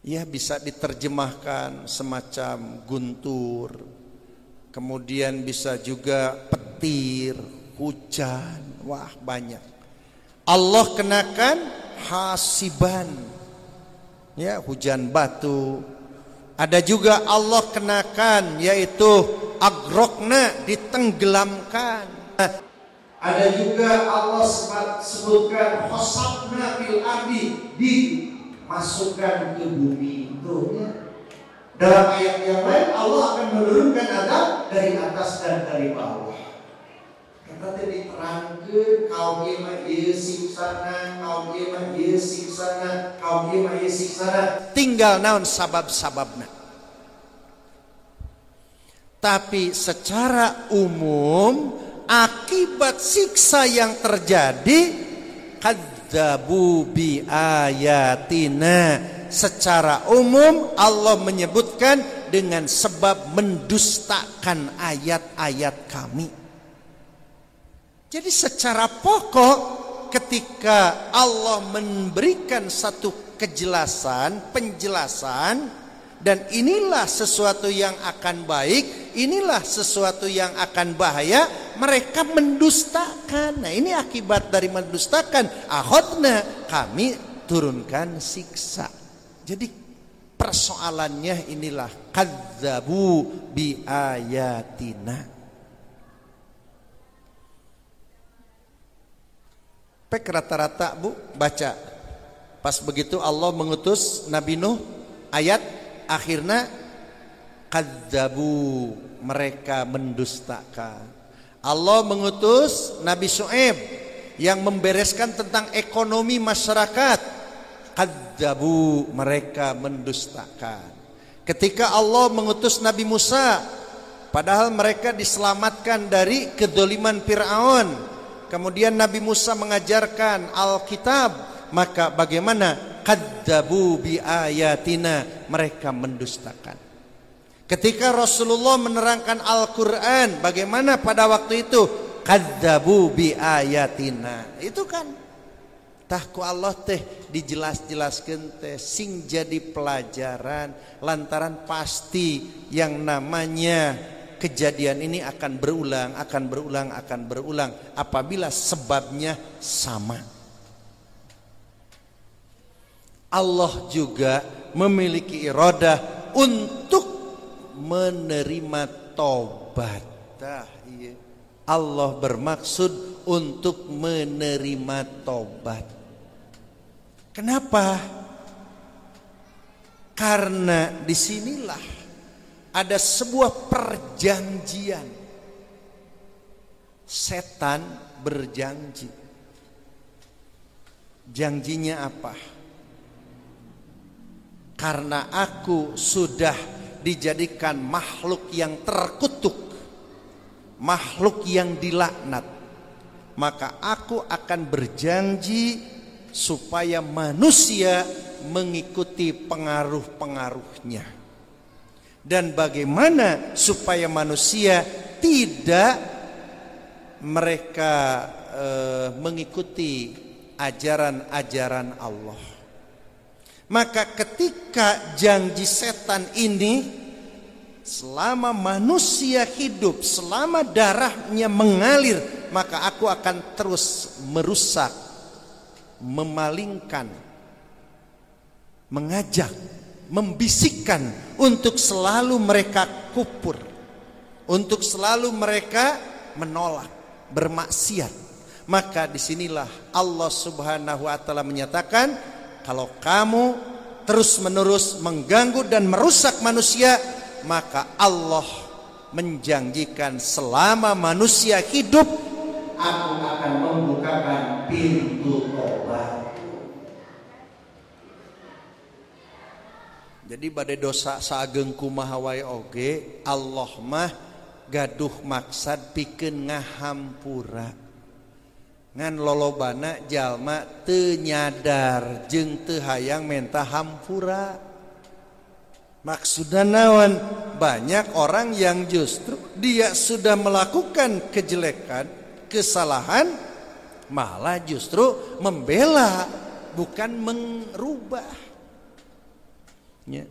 S2: Ya, bisa diterjemahkan semacam guntur, kemudian bisa juga petir, hujan, wah banyak. Allah kenakan hasiban, ya hujan batu. Ada juga Allah kenakan yaitu agrokna, ditenggelamkan. Ada juga Allah sebutkan khosabna fil ardi, dimasukkan ke bumi itu. Dalam ayat yang lain Allah akan menurunkan azab dari atas dan dari bawah. Kata tadi diterangkan kaum ieu mah ieu siksana, kaum ieu mah ieu siksana, kaum ieu mah ieu siksana. Tinggal naon sabab-sababna. Tapi secara umum akibat siksa yang terjadi kadzabu bi ayatina, secara umum Allah menyebutkan dengan sebab mendustakan ayat-ayat kami. Jadi secara pokok ketika Allah memberikan satu kejelasan, penjelasan, dan inilah sesuatu yang akan baik, inilah sesuatu yang akan bahaya, mereka mendustakan. Nah, ini akibat dari mendustakan. Akhadna, kami turunkan siksa. Jadi persoalannya inilah kadzabu bi ayatina. Pek rata-rata Bu baca pas begitu Allah mengutus Nabi Nuh, ayat akhirnya kadzabu, mereka mendustakan. Allah mengutus Nabi Syuaib yang membereskan tentang ekonomi masyarakat, kadzabu, mereka mendustakan. Ketika Allah mengutus Nabi Musa, padahal mereka diselamatkan dari kedoliman Fir'aun, kemudian Nabi Musa mengajarkan Alkitab, maka bagaimana? Kadzabu bi ayatina, mereka mendustakan. Ketika Rasulullah menerangkan Al-Quran, bagaimana pada waktu itu? Kadzabu bi ayatina. Itu kan tahku Allah teh dijelas-jelaskan teh sing jadi pelajaran, lantaran pasti yang namanya kejadian ini akan berulang apabila sebabnya sama. Allah juga memiliki iradah untuk menerima taubat. Allah bermaksud untuk menerima taubat. Kenapa? Karena disinilah ada sebuah perjanjian. Setan berjanji, Janjinya apa? Karena aku sudah dijadikan makhluk yang terkutuk, makhluk yang dilaknat, maka aku akan berjanji supaya manusia mengikuti pengaruh-pengaruhnya. Dan bagaimana supaya manusia tidak mereka mengikuti ajaran-ajaran Allah. Maka ketika janji setan ini, selama manusia hidup, selama darahnya mengalir, maka aku akan terus merusak, memalingkan, mengajak, membisikkan untuk selalu mereka kufur, untuk selalu mereka menolak, bermaksiat. Maka disinilah Allah Subhanahu wa ta'ala menyatakan, kalau kamu terus menerus mengganggu dan merusak manusia, maka Allah menjanjikan selama manusia hidup, aku akan membukakan pintu tobat. Jadi badai dosa saageng kumaha wae oge, Allah mah gaduh maksad pikeun ngahampura. Ngan lolobana jalma teu nyadar jeung teu hayang menta hampura. Maksudna naon? Banyak orang yang justru dia sudah melakukan kejelekan, kesalahan, malah justru membela, bukan merubah. Ya.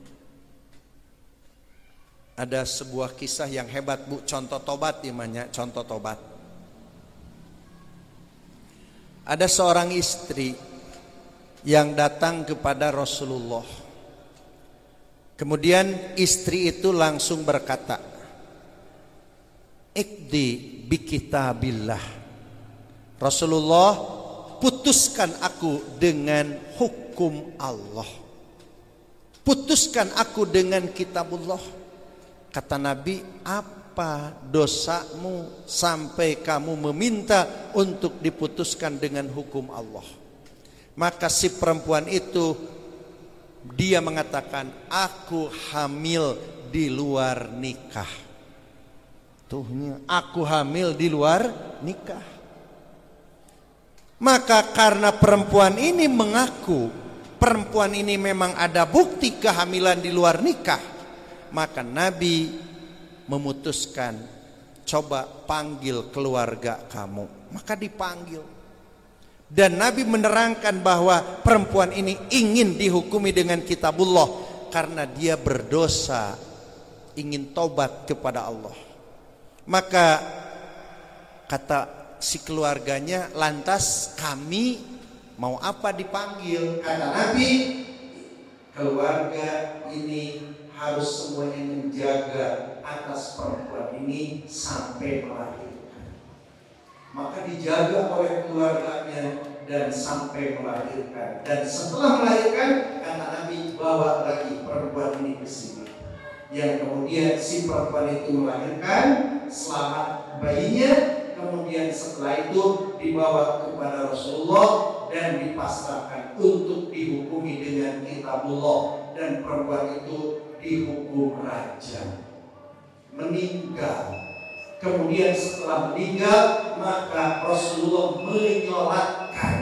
S2: Ada sebuah kisah yang hebat, Bu, contoh tobat dimana contoh tobat. Ada seorang istri yang datang kepada Rasulullah. Kemudian istri itu langsung berkata, "Iqdi bi kitabillah." Rasulullah, putuskan aku dengan hukum Allah. Putuskan aku dengan kitabullah. Kata Nabi, apa dosamu sampai kamu meminta untuk diputuskan dengan hukum Allah? Maka si perempuan itu dia mengatakan, aku hamil di luar nikah. Tuhnya, aku hamil di luar nikah. Maka karena perempuan ini mengaku perempuan ini memang ada bukti kehamilan di luar nikah, maka Nabi memutuskan, coba panggil keluarga kamu. Maka dipanggil. Dan Nabi menerangkan bahwa perempuan ini ingin dihukumi dengan kitabullah karena dia berdosa, ingin tobat kepada Allah. Maka kata si keluarganya, lantas kami mau apa dipanggil? Kata Nabi, keluarga ini harus semuanya menjaga atas perempuan ini sampai melahirkan. Maka dijaga oleh keluarganya dan sampai melahirkan. Dan setelah melahirkan, kata Nabi, bawa lagi perempuan ini ke sini. Yang kemudian si perempuan itu melahirkan, selamat bayinya. Kemudian setelah itu dibawa kepada Rasulullah dan dipasrahkan untuk dihukumi dengan kitabullah. Dan perempuan itu dihukum rajam, meninggal. Kemudian setelah meninggal, maka Rasulullah menyolatkan.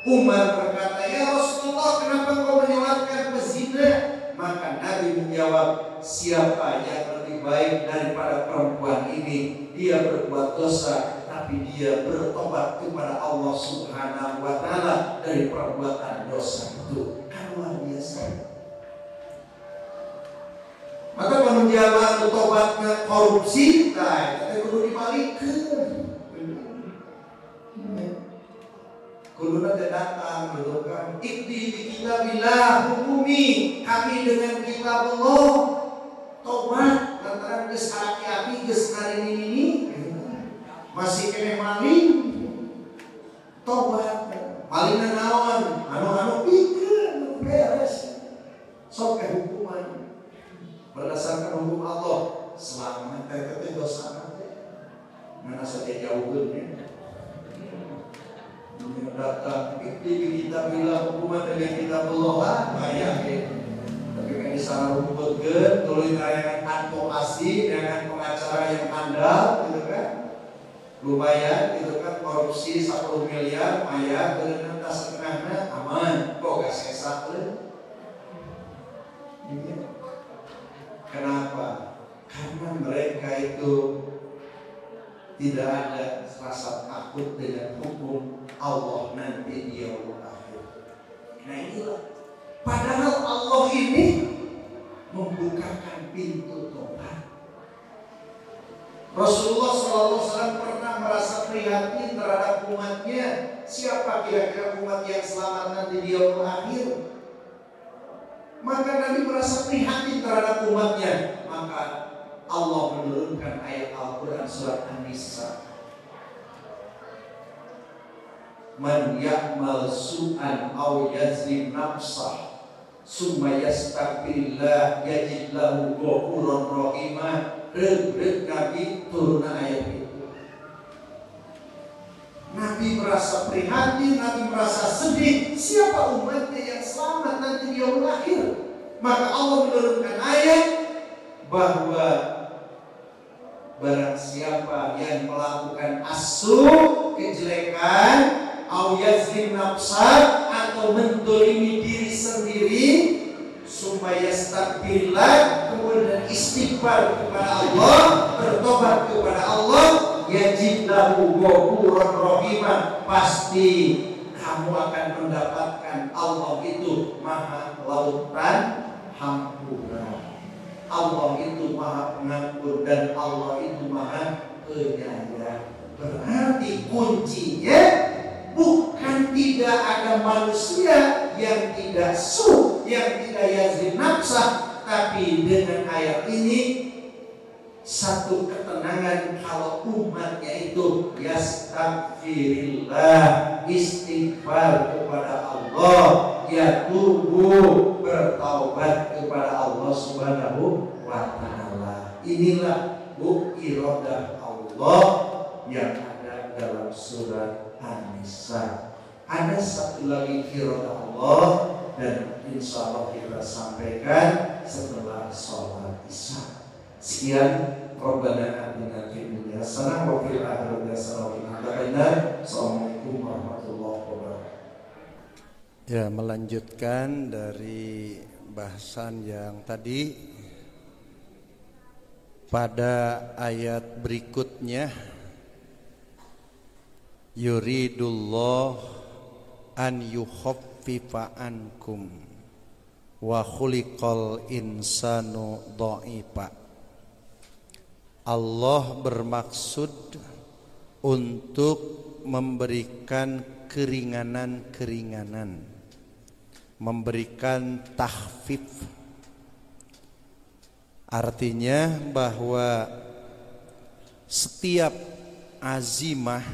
S2: Umar berkata, ya Rasulullah, kenapa kau menyolatkan pezina? Maka Nabi menjawab, siapa yang lebih baik daripada perempuan ini? Dia berbuat dosa, tapi dia bertobat kepada Allah Subhanahu wa ta'ala dari perbuatan dosa itu. Kan luar biasa. Maka manusia itu tobatnya korupsi, tapi kudu dibalikkan. Kudu nanti datang, kudu kan. Iqdi bi kitabillah, hukumi kami dengan kitabullah. Tobat lantaran geus aki-aki geus ini masih kene maling. Tobat. Malingna naon? Anu pikeun beres. Sok hukuman. Berdasarkan hukum Allah, selama tete dosa mana saja jauhnya. Datang, ikti kita
S1: Alhamdulillah hubungan dengan kitabullah banyak ya. Tapi kan di sana rumputkeun tuluy tayangan advokasi dengan pengacara yang andal gitu kan. Lumayan gitu kan, korupsi 10 miliar maya beunang tas setengahna aman kok gak sesak euy. Kenapa? Karena mereka itu tidak ada rasa takut dengan hukum Allah nanti di yaumul akhir. Nah inilah. Padahal Allah ini membukakan pintu tobat. Rasulullah SAW pernah merasa prihatin terhadap umatnya. Siapa kira-kira umat yang selamat nanti di yaumul akhir? Maka Nabi merasa prihatin terhadap umatnya. Maka Allah menurunkan ayat Al-Quran surat An-Nisa. Man ya'mal su'an aw yazlim nafsah summa yastaghfirillah yajid lahu ghafuran rahimah. Reg Nabi turun ayat itu. Nabi merasa prihatin, Nabi merasa sedih. Siapa umatnya yang selamat nanti di yaumul akhir? Maka Allah menurunkan ayat bahwa barang siapa yang melakukan kejelekan, au yazlim nafsah, atau mendolimi diri sendiri, supaya astagfirullah, kemudian istighfar kepada Allah, bertobat kepada Allah, yajid lahu ghafuran rahimah, pasti kamu akan mendapatkan Allah itu maha lautan hampura. Allah itu maha pengampun dan Allah itu maha penyayang. Berarti kuncinya bukan tidak ada manusia yang tidak yang tidak yazlim nafsah, tapi dengan ayat ini satu ketenangan kalau umatnya itu yastaghfirillah, istighfar kepada Allah, yatubu, bertaubat kepada Allah Subhanahu wa taala. Inilah iradah Allah yang ada dalam surat An-Nisa. Ada satu lagi iradah Allah dan insya Allah kita sampaikan setelah sholat isya. Sekian, Rabbana atina fid dunya hasanah wa fil akhirati hasanah wa qina adzabannar. Assalamualaikum warahmatullahi wabarakatuh.
S2: Ya, melanjutkan dari bahasan yang tadi, pada ayat berikutnya, yuridullah an yukhaffifa ankum wa khuliqal insanu dha'ifa. Allah bermaksud untuk memberikan keringanan-keringanan, memberikan takhfif. Artinya bahwa setiap azimah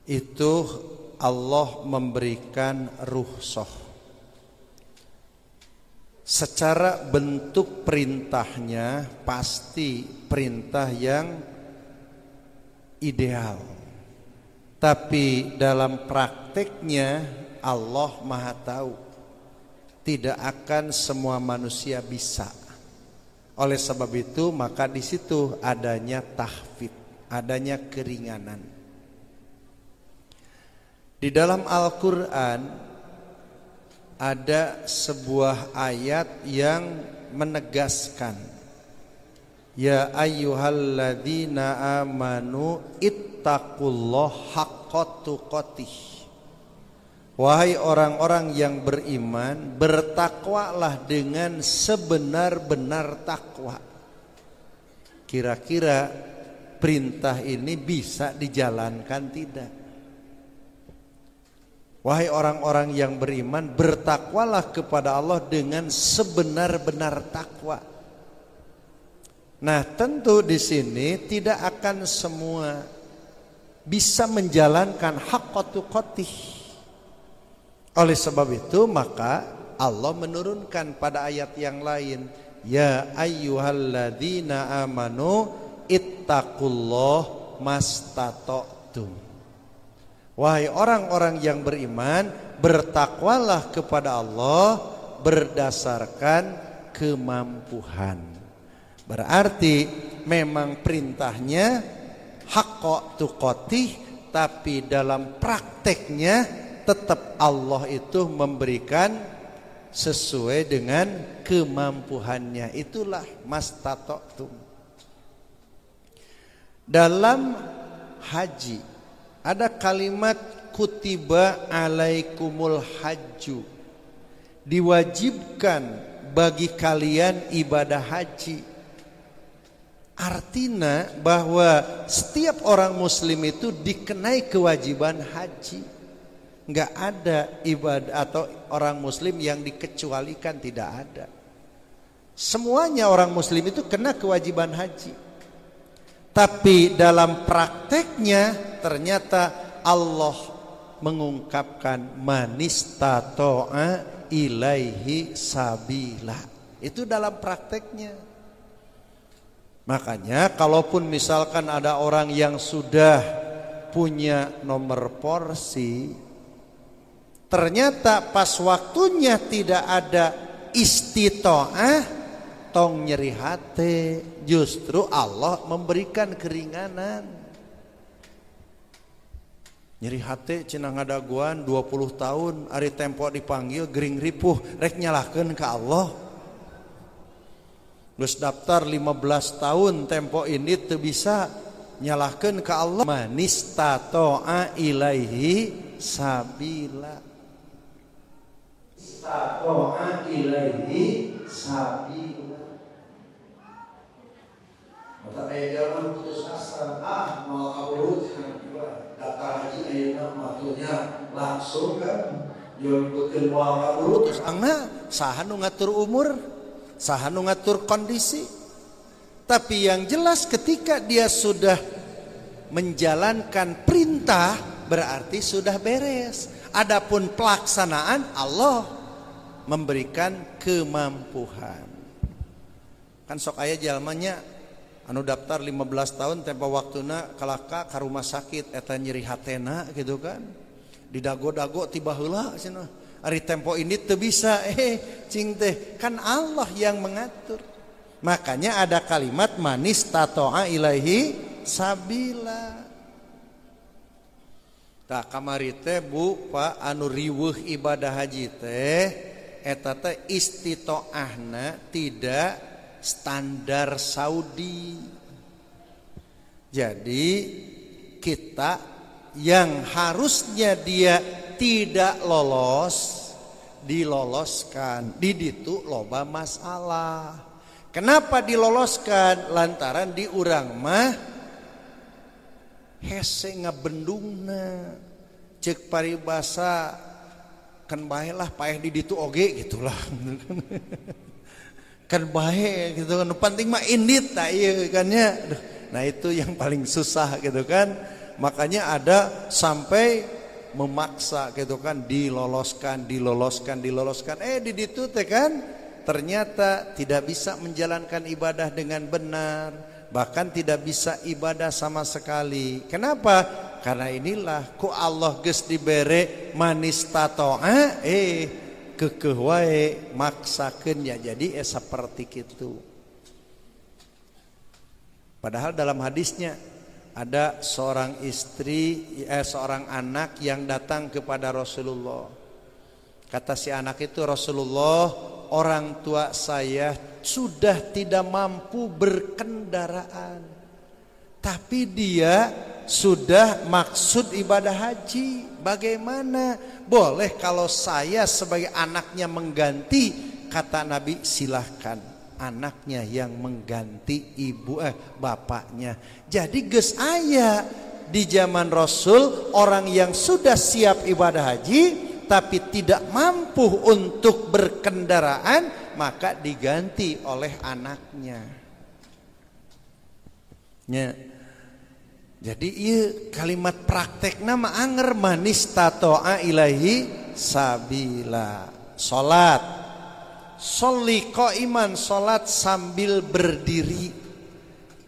S2: itu Allah memberikan rukhsah. Secara bentuk perintahnya pasti perintah yang ideal, tapi dalam prakteknya Allah Maha Tahu, tidak akan semua manusia bisa. Oleh sebab itu maka di situ adanya tahfif, adanya keringanan. Di dalam Al-Quran ada sebuah ayat yang menegaskan, ya ayyuhalladzina amanu ittaqullaha haqqa tuqatih. Wahai orang-orang yang beriman, bertakwalah dengan sebenar-benar takwa. Kira-kira perintah ini bisa dijalankan tidak? Wahai orang-orang yang beriman, bertakwalah kepada Allah dengan sebenar-benar takwa. Nah, tentu di sini tidak akan semua bisa menjalankan haqqa tuqatih. Oleh sebab itu maka Allah menurunkan pada ayat yang lain, ya ayyuhalladzina amanu ittaqullaha mastata'tum. Wahai orang-orang yang beriman, bertakwalah kepada Allah berdasarkan kemampuan. Berarti memang perintahnya haqqa tuqatih, tapi dalam prakteknya tetap Allah itu memberikan sesuai dengan kemampuannya. Itulah mastata'tum. Dalam haji ada kalimat kutiba alaikumul hajju, diwajibkan bagi kalian ibadah haji. Artinya bahwa setiap orang muslim itu dikenai kewajiban haji. Enggak ada ibadah atau orang muslim yang dikecualikan, tidak ada. Semuanya orang muslim itu kena kewajiban haji. Tapi dalam prakteknya ternyata Allah mengungkapkan manistata'a ilaihi sabila. Itu dalam prakteknya. Makanya kalaupun misalkan ada orang yang sudah punya nomor porsi, ternyata pas waktunya tidak ada istita'ah, tong nyeri hati, justru Allah memberikan keringanan. Nyeri hati cenah ngadaguan 20 tahun, ari tempo dipanggil gering ripuh, rek nyalahkeun ka Allah. Geus daftar 15 tahun tempo ini teu bisa, nyalahkeun ka Allah. Manistata'a ilaihi sabila. Istata'a ilaihi sabila. Mata aya jalan putus asa, mau kabuluh daftar haji ayeuna matunya langsung kan nyebutkeun moal kabuluh. Terus angna saha nu ngatur umur, saha nu ngatur kondisi. Tapi yang jelas ketika dia sudah menjalankan perintah berarti sudah beres. Adapun pelaksanaan Allah memberikan kemampuan. Kan sok aya jalmanya anu daftar 15 tahun tempo waktuna kalaka ka rumah sakit eta nyeri hatena gitu kan. Didago-dago tiba heula cenah. Ari tempo ini teu bisa cing teh kan Allah yang mengatur. Makanya ada kalimat manistata'a ilaihi sabila. Tah kamari teh Bu Pak anu riweuh ibadah haji teh eta teh istitoahna tidak standar Saudi. Jadi kita yang harusnya dia tidak lolos diloloskan. Di ditu loba masalah. Kenapa diloloskan? Lantaran di urang mah hese ngabendungna. Cek paribasa kan bae lah paeh di ditu oge gitulah. Kan bae gitu kan. Penting mah indit tah ieu kan nya. Nah itu yang paling susah gitu kan. Makanya ada sampai memaksa gitu kan, diloloskan. Di ditu teh kan ternyata tidak bisa menjalankan ibadah dengan benar, bahkan tidak bisa ibadah sama sekali. Kenapa? Karena inilah ku Allah geus dibere manistata'a keukeuh wae maksakeun ya jadi saperti kitu. Padahal dalam hadisnya ada seorang istri seorang anak yang datang kepada Rasulullah. Kata si anak itu, Rasulullah, orang tua saya sudah tidak mampu berkendaraan, tapi dia sudah maksud ibadah haji. Bagaimana? Boleh kalau saya sebagai anaknya mengganti? Kata Nabi, silahkan anaknya yang mengganti bapaknya. Jadi geus aya di zaman Rasul orang yang sudah siap ibadah haji tapi tidak mampu untuk berkendaraan, maka diganti oleh anaknya. Ya. Jadi ieu kalimat praktekna mah anger manistata'a ilaihi sabila. Salat, sholli qaiman, salat sambil berdiri.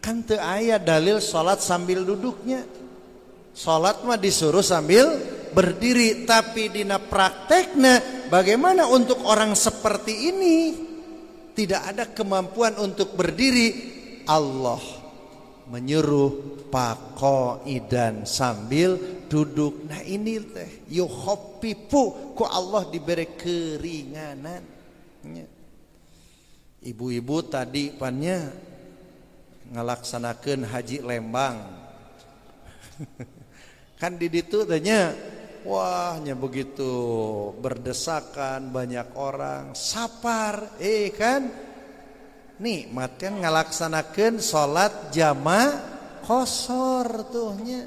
S2: Kan teu aya dalil salat sambil duduknya. Salat mah disuruh sambil berdiri, tapi dina praktekna bagaimana untuk orang seperti ini tidak ada kemampuan untuk berdiri, Allah menyuruh pakoidan sambil duduk. Nah ini teh yukhaffifu ku Allah diberi keringanan. Ibu-ibu tadi pannya ngalaksanakeun haji Lembang. Kan di ditu tanya, wahnya begitu berdesakan banyak orang, sapar, kan nikmat kan ngalaksanakeun salat jama qashar tuhnya,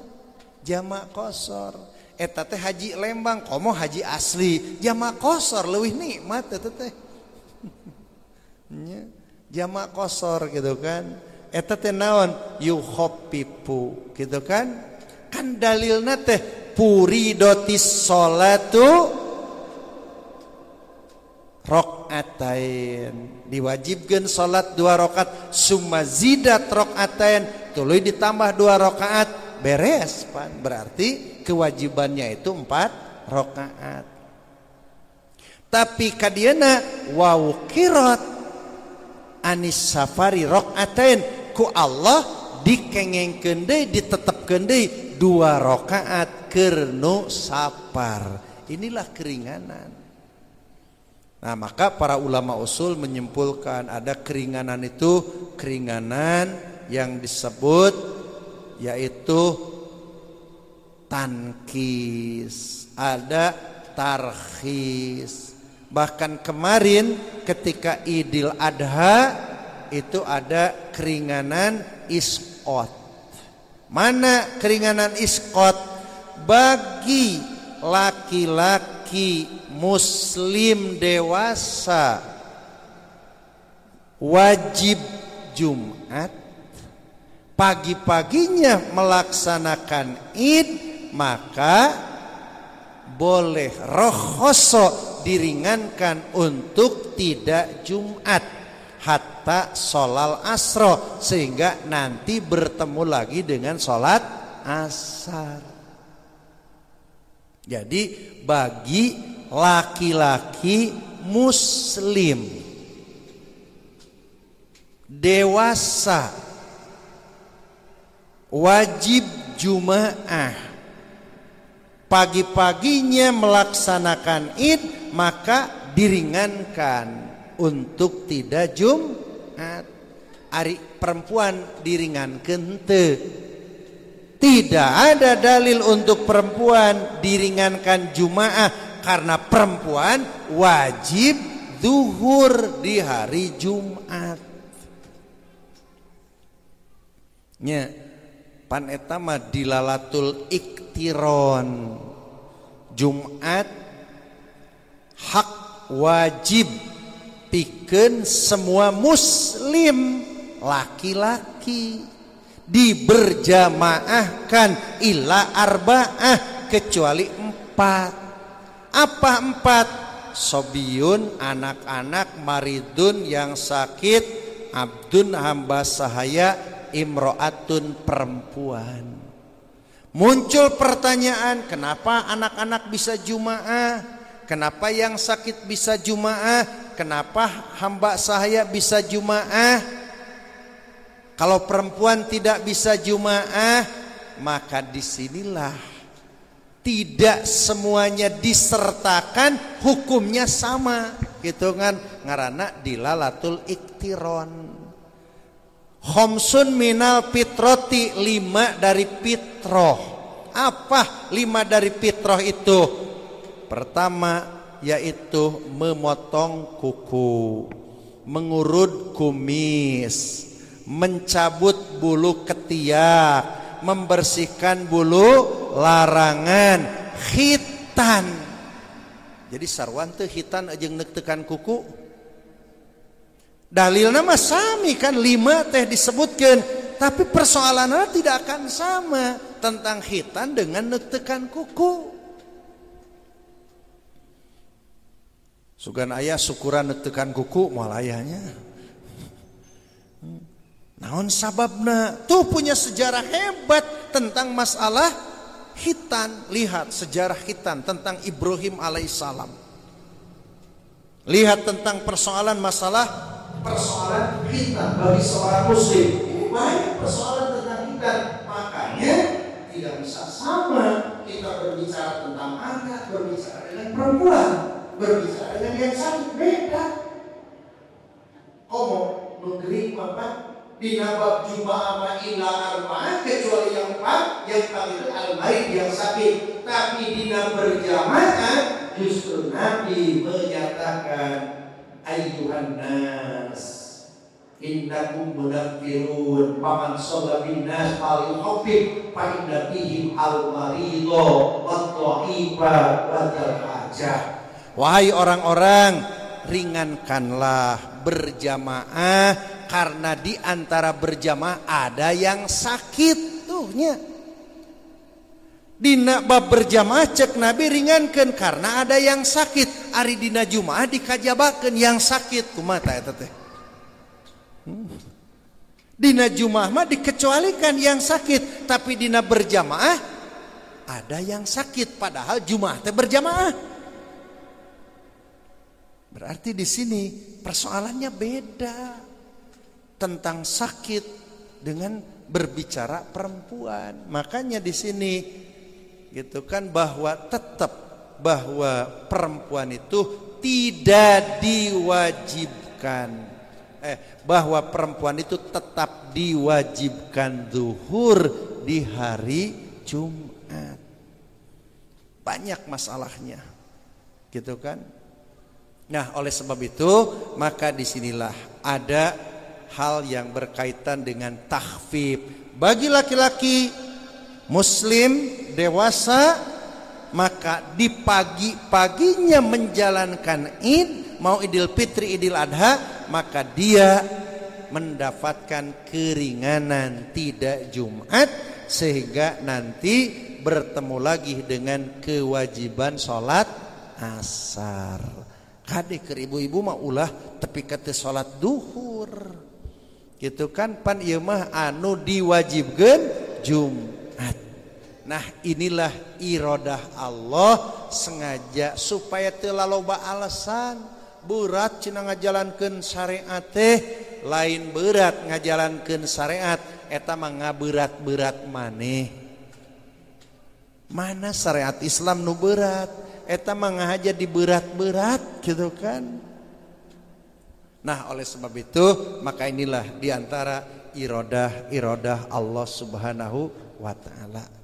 S2: jama qashar. Eta teh haji Lembang, komo haji asli jama qashar leuwih nikmat eta teh. Jama qashar gitu kan. Eta teh naon? Yukhaffifu gitu kan. Kan dalilna teh furidotis sholatu rok'atain, diwajibkan salat 2 rakaat, summa zidat rok'atain, tuluy ditambah 2 rakaat, beres pan. Berarti kewajibannya itu 4 rakaat. Tapi kadieuna wauqirat anis safari rok'atain, ku Allah dikengengkeun deui, ditetepkeun deui 2 rakaat keur nu sapar. Inilah keringanan. Nah, maka para ulama usul menyimpulkan ada keringanan itu keringanan yang disebut yaitu tankis, ada tarkhis. Bahkan kemarin ketika Idul Adha itu ada keringanan isqot. Mana keringanan isqot? Bagi laki-laki muslim dewasa wajib Jumat, pagi-paginya melaksanakan Id, maka boleh rokhso diringankan untuk tidak Jumat hatta sholal asro, sehingga nanti bertemu lagi dengan sholat asar. Jadi bagi laki-laki muslim dewasa wajib Jumaah, pagi-paginya melaksanakan Id, maka diringankan untuk tidak Jumat. Ari perempuan diringankeun teu. Tidak ada dalil untuk perempuan diringankan Jumaah, karena perempuan wajib zuhur di hari Jumat. Nya pan eta mah dilalatul iktiron. Jumat hak wajib pikeun semua muslim laki-laki, diberjamaahkan ila arba'ah, kecuali 4. Apa 4? Sobiun, anak-anak, maridun yang sakit, abdun hamba sahaya, imro'atun perempuan. Muncul pertanyaan, kenapa anak-anak bisa Jumaah? Kenapa yang sakit bisa Jumaah? Kenapa hamba sahaya bisa Jumaah? Kalau perempuan tidak bisa Jumaah, maka disinilah tidak semuanya disertakan hukumnya sama, gitu kan? Ngaranna dilalatul iktiron. Khomsun minal fitroti, 5 dari fitroh. Apa 5 dari fitroh itu? Pertama yaitu memotong kuku, mengurut kumis, mencabut bulu ketiak, membersihkan bulu larangan, khitan. Jadi sarwan teh khitan jeung neuk tekan kuku. Dalilna mah sami kan, 5 teh disebutkeun, tapi persoalannya tidak akan sama tentang khitan dengan neuk tekan kuku. Sugan ayah syukuran neuk tekan kuku moal ayahnya. Naon sababna? Tuh punya sejarah hebat tentang masalah khitan. Lihat sejarah khitan tentang Ibrahim alaihissalam. Lihat tentang persoalan khitan bagi seorang muslim. Ini banyak persoalan tentang khitan. Makanya tidak bisa sama kita berbicara tentang anak, berbicara dengan perempuan, berbicara dengan yang sakit, beda. Negeri maka dinabab Juma'a ila arba'ah, kecuali yang 4 yang paling al-marid yang sakit. Tapi dina berjamaah justru Nabi menyatakan ayyuhan nas innakum munaffirun faman shalla bin nas falyukhfif fa inna bihim al-maridha wat-dha'ifa wal-hajah. Wahai orang-orang, ringankanlah berjamaah, karena di antara berjamaah ada yang sakit. Tuhnya dina bab berjamaah cek Nabi ringankan karena ada yang sakit. Ari dina Jumaah dikajabakeun yang sakit. Kumaha eta teh? Dina Jumaah mah dikecualikan yang sakit, tapi dina berjamaah ada yang sakit, padahal Jumaah teh berjamaah. Berarti di sini persoalannya beda tentang sakit dengan berbicara perempuan. Makanya di sini gitu kan bahwa tetap bahwa perempuan itu tidak diwajibkan. Bahwa perempuan itu tetap diwajibkan zuhur di hari Jumat. Banyak masalahnya. Gitu kan? Nah, oleh sebab itu maka disinilah ada hal yang berkaitan dengan takhfif bagi laki-laki muslim dewasa. Maka di pagi-paginya menjalankan Id, mau Idul Fitri, Idul Adha, maka dia mendapatkan keringanan tidak Jumat, sehingga nanti bertemu lagi dengan kewajiban sholat asar. Kade ke ibu-ibu mah ulah tapi kata sholat duhur gitu kan, pan ieu mah anu diwajibkeun Jumat. Nah, inilah iradah Allah sengaja supaya teu laloba alasan. Berat cenah ngajalankeun syariat teh, lain berat ngajalankeun syariat eta mah ngaberat-berat maneh. Mana syariat Islam nu berat? Eta mah ngahaja diberat-berat gitu kan. Nah, oleh sebab itu maka inilah diantara iradah Allah Subhanahu wa ta'ala.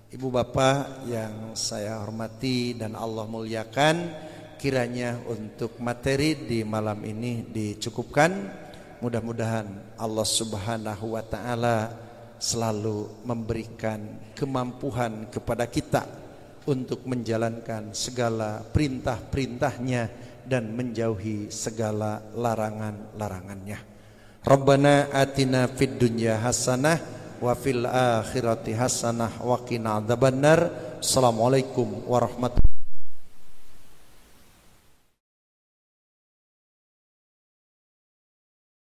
S2: Ibu bapak yang saya hormati dan Allah muliakan, kiranya untuk materi di malam ini dicukupkan. Mudah-mudahan Allah Subhanahu wa ta'ala selalu memberikan kemampuan kepada kita untuk menjalankan segala perintah-perintahnya dan menjauhi segala larangan-larangannya. Rabbana atina fid dunya hasanah wa fil akhirati hasanah wa qina adzabannar. Assalamualaikum warahmatullahi